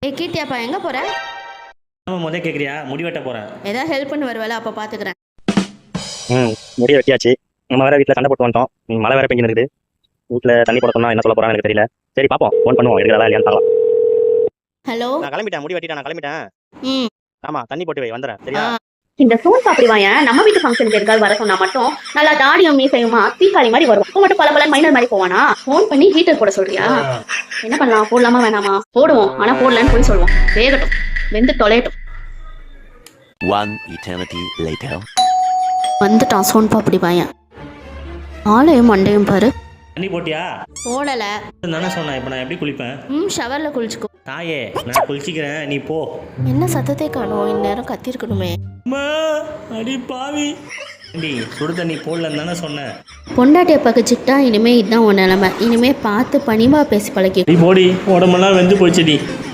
ஏய் கீர்த்தியாப்பா எங்கே போகிற? நம்ம முதல் கேட்குறியா? முடி வெட்ட போகிறேன். ஏதாவது ஹெல்ப் பண்ணி வருவேல, அப்போ பார்த்துக்கிறேன். முடிய வெட்டியாச்சு. நம்ம வேற வீட்டில் சண்டை போட்டு வந்துட்டோம். மழை வேற பெஞ்சு இருக்குது. வீட்டில் தண்ணி போட சொன்னா என்ன சொல்ல போறான்னு எனக்கு தெரியல. சரி பாப்போம், ஃபோன் பண்ணுவோம், எடுக்கிறதா இல்லையான்னு பார்க்கலாம். ஹலோ. நான் கிளம்பிட்டேன், முடி வெட்டிட்டேன், நான் கிளம்பிட்டேன். ம். ஆமா, தண்ணி போட்டு வை, வந்துடுறேன். சரியா? இந்த சோன் பாப்படி வாயன் நம்ம வீட்டு ஃபங்க்ஷனுக்கு இருக்காது வர சொன்னா மட்டும் நல்லா தாடியும் மீசையுமா தீக்காளி மாதிரி வரும். இப்போ மட்டும் பல மைனர் மாதிரி போவானா? ஃபோன் பண்ணி ஹீட்டர் போட சொல்றியா? என்ன பண்ணலாம்? போடலாமா வேணாமா? போடுவோம், ஆனா போடலன்னு போய் சொல்லுவோம். வேகட்டும், வெந்து தொலையட்டும். One eternity later. வந்துட்டான் சோன் பாப்படி பையன். ஆளையும் மண்டையும் பாரு. தண்ணி போட்டியா? போடலை. தானே சொன்னேன். இப்போ நான் எப்படி குளிப்பேன்? ஷவரில் குளிச்சுக்கோ. தாயே, நான் குளிச்சிக்கிறேன், நீ போ. என்ன சத்தத்தை காணும்? இந்நேரம் கத்திருக்கணுமே. அம்மா, அடி பாவி. ஏண்டி, சுடு தண்ணி போடலன்னு தானே சொன்னேன். பொண்டாட்டியை பக்கச்சிக்கிட்டா இனிமே இதுதான் உன் நிலைமை. இனிமே பார்த்து பணிவா பேசி பழகி. நீ போடி, உடம்பெல்லாம் வெந்து போச்சுடி.